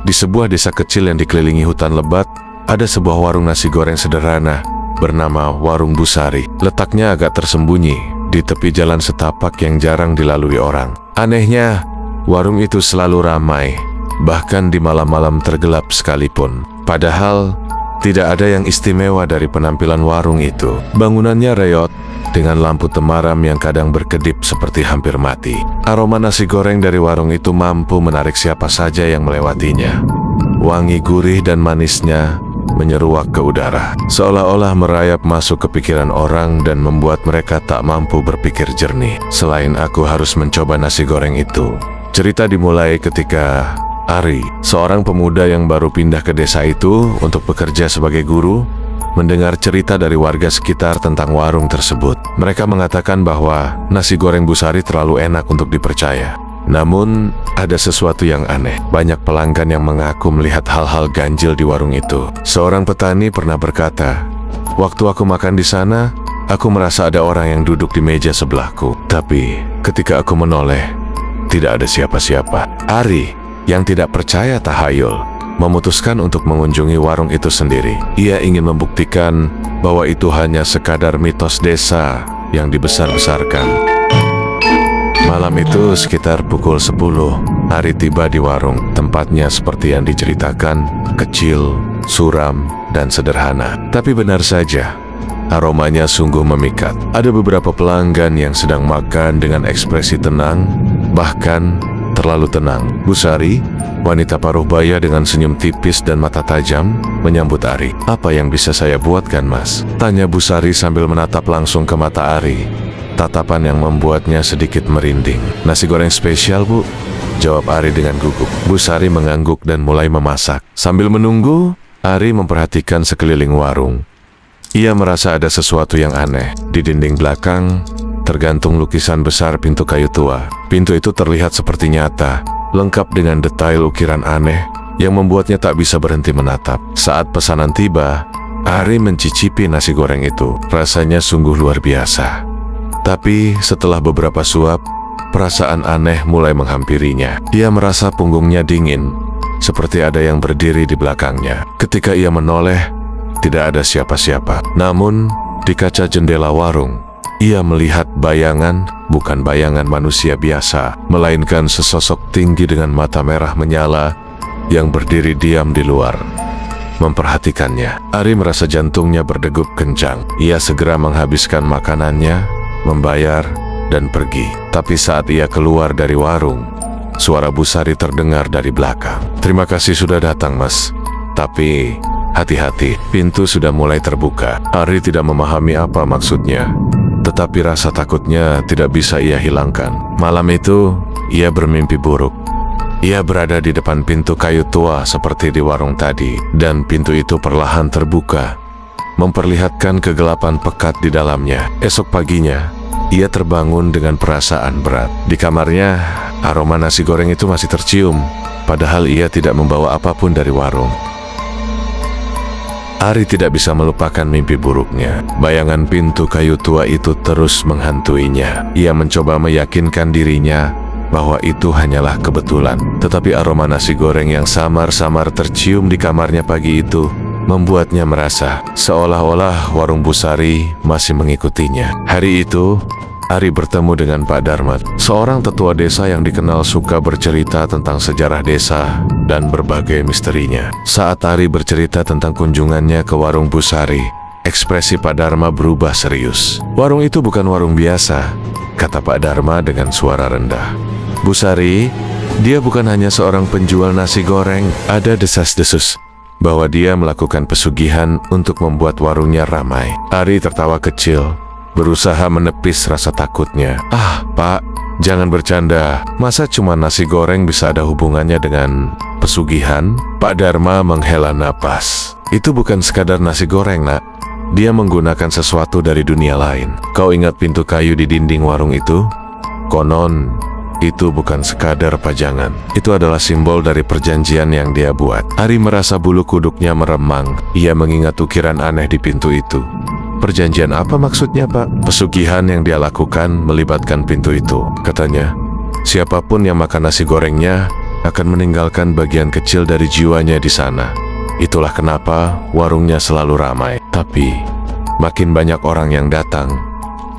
Di sebuah desa kecil yang dikelilingi hutan lebat, ada sebuah warung nasi goreng sederhana bernama Warung Busari. Letaknya agak tersembunyi di tepi jalan setapak yang jarang dilalui orang. Anehnya, warung itu selalu ramai, bahkan di malam-malam tergelap sekalipun. Padahal, tidak ada yang istimewa dari penampilan warung itu. Bangunannya reot, dengan lampu temaram yang kadang berkedip seperti hampir mati. Aroma nasi goreng dari warung itu mampu menarik siapa saja yang melewatinya. Wangi gurih dan manisnya menyeruak ke udara, seolah-olah merayap masuk ke pikiran orang dan membuat mereka tak mampu berpikir jernih. Selain aku harus mencoba nasi goreng itu. Cerita dimulai ketika Ari, seorang pemuda yang baru pindah ke desa itu untuk bekerja sebagai guru, mendengar cerita dari warga sekitar tentang warung tersebut. Mereka mengatakan bahwa nasi goreng Busari terlalu enak untuk dipercaya. Namun, ada sesuatu yang aneh. Banyak pelanggan yang mengaku melihat hal-hal ganjil di warung itu. Seorang petani pernah berkata, "Waktu aku makan di sana, aku merasa ada orang yang duduk di meja sebelahku. Tapi, ketika aku menoleh, tidak ada siapa-siapa." Ari, yang tidak percaya tahayul, memutuskan untuk mengunjungi warung itu sendiri. Ia ingin membuktikan bahwa itu hanya sekadar mitos desa yang dibesar-besarkan. Malam itu sekitar pukul 10, Ari tiba di warung. Tempatnya seperti yang diceritakan, kecil, suram, dan sederhana. Tapi benar saja, aromanya sungguh memikat. Ada beberapa pelanggan yang sedang makan dengan ekspresi tenang, bahkan terlalu tenang. Busari, wanita paruh baya dengan senyum tipis dan mata tajam, menyambut Ari. "Apa yang bisa saya buatkan, Mas?" tanya Busari sambil menatap langsung ke mata Ari. Tatapan yang membuatnya sedikit merinding. "Nasi goreng spesial, Bu," jawab Ari dengan gugup. Busari mengangguk dan mulai memasak. Sambil menunggu, Ari memperhatikan sekeliling warung. Ia merasa ada sesuatu yang aneh. Di dinding belakang, tergantung lukisan besar pintu kayu tua. Pintu itu terlihat seperti nyata, lengkap dengan detail ukiran aneh yang membuatnya tak bisa berhenti menatap. Saat pesanan tiba, Ari mencicipi nasi goreng itu. Rasanya sungguh luar biasa. Tapi setelah beberapa suap, perasaan aneh mulai menghampirinya. Ia merasa punggungnya dingin, seperti ada yang berdiri di belakangnya. Ketika ia menoleh, tidak ada siapa-siapa. Namun, di kaca jendela warung, ia melihat bayangan, bukan bayangan manusia biasa, melainkan sesosok tinggi dengan mata merah menyala yang berdiri diam di luar, memperhatikannya. Ari merasa jantungnya berdegup kencang. Ia segera menghabiskan makanannya, membayar, dan pergi. Tapi saat ia keluar dari warung, suara Busari terdengar dari belakang. "Terima kasih sudah datang, Mas. Tapi hati-hati, pintu sudah mulai terbuka." Ari tidak memahami apa maksudnya, tetapi rasa takutnya tidak bisa ia hilangkan. Malam itu, ia bermimpi buruk. Ia berada di depan pintu kayu tua seperti di warung tadi, dan pintu itu perlahan terbuka, memperlihatkan kegelapan pekat di dalamnya. Esok paginya, ia terbangun dengan perasaan berat. Di kamarnya, aroma nasi goreng itu masih tercium, padahal ia tidak membawa apapun dari warung. Ari tidak bisa melupakan mimpi buruknya. Bayangan pintu kayu tua itu terus menghantuinya. Ia mencoba meyakinkan dirinya bahwa itu hanyalah kebetulan. Tetapi aroma nasi goreng yang samar-samar tercium di kamarnya pagi itu membuatnya merasa seolah-olah warung Busari masih mengikutinya. Hari itu, Ari bertemu dengan Pak Darmat, seorang tetua desa yang dikenal suka bercerita tentang sejarah desa dan berbagai misterinya. Saat Ari bercerita tentang kunjungannya ke warung Busari, ekspresi Pak Darma berubah serius. "Warung itu bukan warung biasa," kata Pak Darma dengan suara rendah. "Busari, dia bukan hanya seorang penjual nasi goreng." Ada desas-desus bahwa dia melakukan pesugihan untuk membuat warungnya ramai. Ari tertawa kecil, berusaha menepis rasa takutnya. "Ah, Pak, jangan bercanda. Masa cuma nasi goreng bisa ada hubungannya dengan pesugihan?" Pak Darma menghela napas. "Itu bukan sekadar nasi goreng, Nak. Dia menggunakan sesuatu dari dunia lain. Kau ingat pintu kayu di dinding warung itu? Konon, itu bukan sekadar pajangan. Itu adalah simbol dari perjanjian yang dia buat." Ari merasa bulu kuduknya meremang. Ia mengingat ukiran aneh di pintu itu. "Perjanjian apa maksudnya, Pak?" "Pesugihan yang dia lakukan melibatkan pintu itu," katanya. "Siapapun yang makan nasi gorengnya akan meninggalkan bagian kecil dari jiwanya di sana. Itulah kenapa warungnya selalu ramai. Tapi, makin banyak orang yang datang,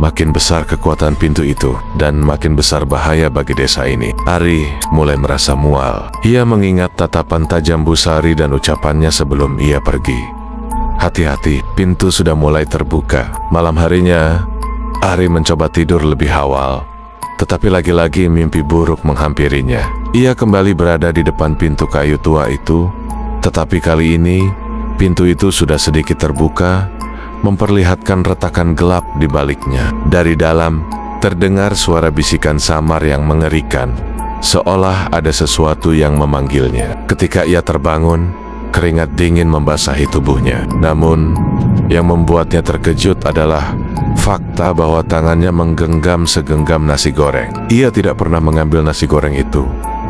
makin besar kekuatan pintu itu, dan makin besar bahaya bagi desa ini. Ari mulai merasa mual. Ia mengingat tatapan tajam Busari dan ucapannya sebelum ia pergi. Hati-hati, pintu sudah mulai terbuka. Malam harinya, Ari mencoba tidur lebih awal. Tetapi lagi-lagi mimpi buruk menghampirinya. Ia kembali berada di depan pintu kayu tua itu, tetapi kali ini, pintu itu sudah sedikit terbuka, memperlihatkan retakan gelap di baliknya. Dari dalam, terdengar suara bisikan samar yang mengerikan, seolah ada sesuatu yang memanggilnya. Ketika ia terbangun, keringat dingin membasahi tubuhnya. Namun, yang membuatnya terkejut adalah fakta bahwa tangannya menggenggam segenggam nasi goreng. Ia tidak pernah mengambil nasi goreng itu,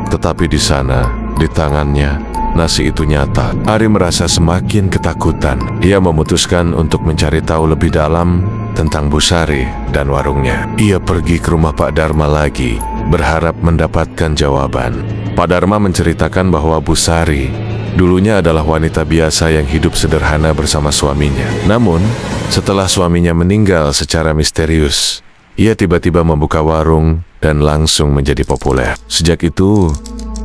tetapi di sana, di tangannya, nasi itu nyata. Ari merasa semakin ketakutan. Ia memutuskan untuk mencari tahu lebih dalam tentang Busari dan warungnya. Ia pergi ke rumah Pak Dharma lagi, berharap mendapatkan jawaban. Pak Dharma menceritakan bahwa Busari dulunya adalah wanita biasa yang hidup sederhana bersama suaminya. Namun, setelah suaminya meninggal secara misterius, ia tiba-tiba membuka warung dan langsung menjadi populer. Sejak itu,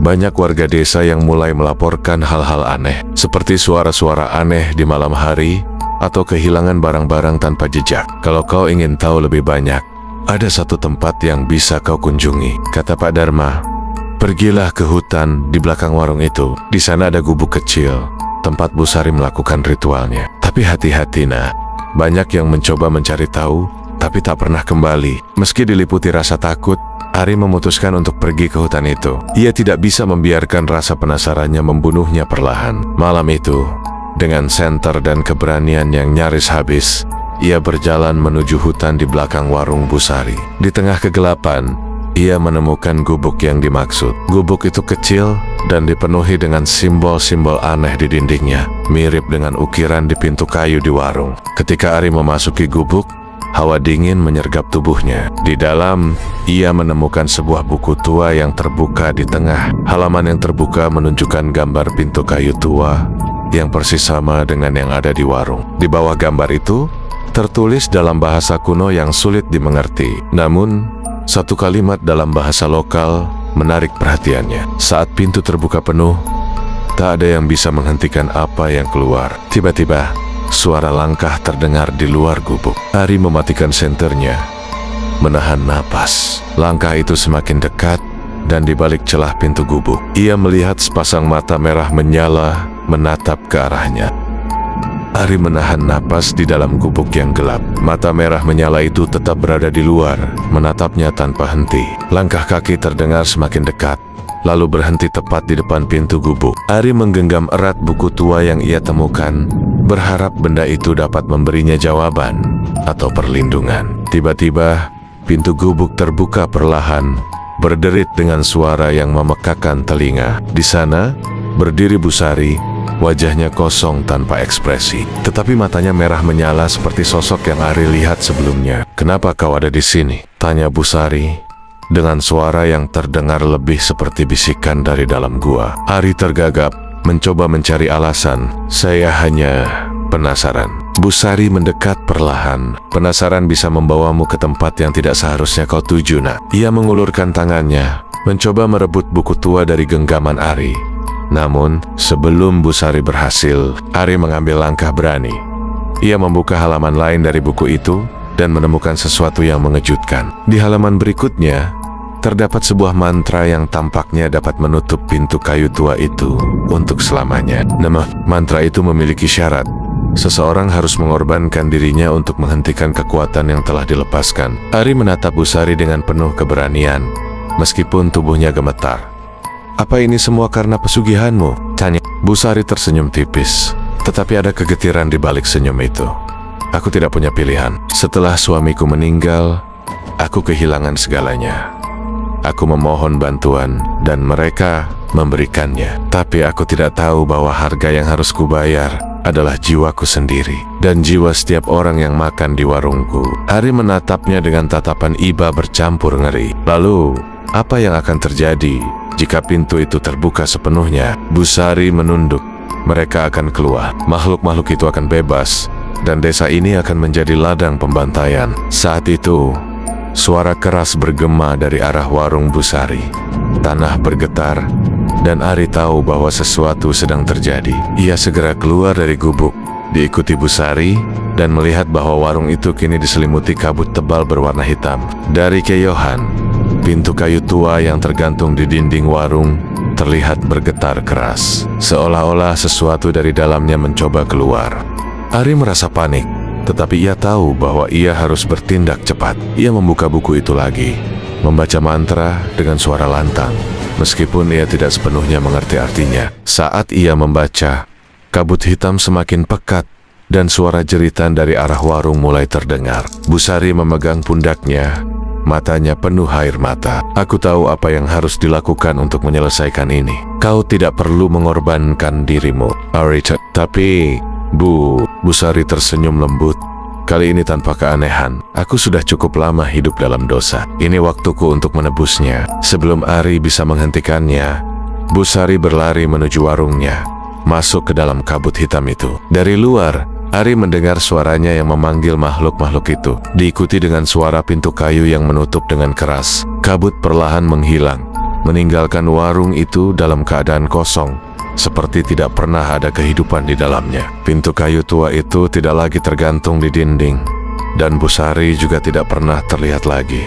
banyak warga desa yang mulai melaporkan hal-hal aneh, seperti suara-suara aneh di malam hari atau kehilangan barang-barang tanpa jejak. Kalau kau ingin tahu lebih banyak, ada satu tempat yang bisa kau kunjungi, kata Pak Dharma. Pergilah ke hutan di belakang warung itu. Di sana ada gubuk kecil, tempat Busari melakukan ritualnya. Tapi hati-hati nak, banyak yang mencoba mencari tahu, tapi tak pernah kembali. Meski diliputi rasa takut, Ari memutuskan untuk pergi ke hutan itu. Ia tidak bisa membiarkan rasa penasarannya membunuhnya perlahan. Malam itu, dengan senter dan keberanian yang nyaris habis, ia berjalan menuju hutan di belakang warung Busari. Di tengah kegelapan, ia menemukan gubuk yang dimaksud. Gubuk itu kecil dan dipenuhi dengan simbol-simbol aneh di dindingnya, mirip dengan ukiran di pintu kayu di warung. Ketika Ari memasuki gubuk, hawa dingin menyergap tubuhnya. Di dalam, ia menemukan sebuah buku tua yang terbuka di tengah. Halaman yang terbuka menunjukkan gambar pintu kayu tua yang persis sama dengan yang ada di warung. Di bawah gambar itu, tertulis dalam bahasa kuno yang sulit dimengerti. Namun, satu kalimat dalam bahasa lokal menarik perhatiannya. Saat pintu terbuka penuh, tak ada yang bisa menghentikan apa yang keluar. Tiba-tiba, suara langkah terdengar di luar gubuk. Ari mematikan senternya, menahan napas. Langkah itu semakin dekat, dan di balik celah pintu gubuk, ia melihat sepasang mata merah menyala menatap ke arahnya. Ari menahan napas di dalam gubuk yang gelap. Mata merah menyala itu tetap berada di luar, menatapnya tanpa henti. Langkah kaki terdengar semakin dekat, lalu berhenti tepat di depan pintu gubuk. Ari menggenggam erat buku tua yang ia temukan, berharap benda itu dapat memberinya jawaban atau perlindungan. Tiba-tiba, pintu gubuk terbuka perlahan, berderit dengan suara yang memekakan telinga. Di sana, berdiri Busari. Wajahnya kosong tanpa ekspresi, tetapi matanya merah menyala seperti sosok yang Ari lihat sebelumnya. "Kenapa kau ada di sini?" tanya Busari dengan suara yang terdengar lebih seperti bisikan dari dalam gua. Ari tergagap, mencoba mencari alasan. "Saya hanya penasaran." Busari mendekat perlahan. "Penasaran bisa membawamu ke tempat yang tidak seharusnya kau tuju, nak." Ia mengulurkan tangannya, mencoba merebut buku tua dari genggaman Ari. Namun, sebelum Busari berhasil, Ari mengambil langkah berani. Ia membuka halaman lain dari buku itu dan menemukan sesuatu yang mengejutkan. Di halaman berikutnya, terdapat sebuah mantra yang tampaknya dapat menutup pintu kayu tua itu untuk selamanya. Namun, mantra itu memiliki syarat. Seseorang harus mengorbankan dirinya untuk menghentikan kekuatan yang telah dilepaskan. Ari menatap Busari dengan penuh keberanian, meskipun tubuhnya gemetar. "Apa ini semua karena pesugihanmu?" tanya. Busari tersenyum tipis, tetapi ada kegetiran di balik senyum itu. "Aku tidak punya pilihan. Setelah suamiku meninggal, aku kehilangan segalanya. Aku memohon bantuan dan mereka memberikannya. Tapi aku tidak tahu bahwa harga yang harus kubayar adalah jiwaku sendiri dan jiwa setiap orang yang makan di warungku." Ari menatapnya dengan tatapan iba bercampur ngeri. "Lalu, apa yang akan terjadi Jika pintu itu terbuka sepenuhnya, Busari menunduk. Mereka akan keluar. Makhluk-makhluk itu akan bebas, dan desa ini akan menjadi ladang pembantaian. Saat itu, suara keras bergema dari arah warung Busari. Tanah bergetar, dan Ari tahu bahwa sesuatu sedang terjadi. Ia segera keluar dari gubuk, diikuti Busari, dan melihat bahwa warung itu kini diselimuti kabut tebal berwarna hitam. Dari kejauhan, pintu kayu tua yang tergantung di dinding warung terlihat bergetar keras, seolah-olah sesuatu dari dalamnya mencoba keluar. Ari merasa panik, tetapi ia tahu bahwa ia harus bertindak cepat. Ia membuka buku itu lagi, membaca mantra dengan suara lantang, meskipun ia tidak sepenuhnya mengerti artinya. Saat ia membaca, kabut hitam semakin pekat, dan suara jeritan dari arah warung mulai terdengar. Busari memegang pundaknya, matanya penuh air mata. Aku tahu apa yang harus dilakukan untuk menyelesaikan ini. Kau tidak perlu mengorbankan dirimu, Ari. Tapi, Busari tersenyum lembut. Kali ini tanpa keanehan. Aku sudah cukup lama hidup dalam dosa. Ini waktuku untuk menebusnya. Sebelum Ari bisa menghentikannya, Busari berlari menuju warungnya, masuk ke dalam kabut hitam itu. Dari luar, Ari mendengar suaranya yang memanggil makhluk-makhluk itu, diikuti dengan suara pintu kayu yang menutup dengan keras. Kabut perlahan menghilang, meninggalkan warung itu dalam keadaan kosong, seperti tidak pernah ada kehidupan di dalamnya. Pintu kayu tua itu tidak lagi tergantung di dinding, dan Busari juga tidak pernah terlihat lagi.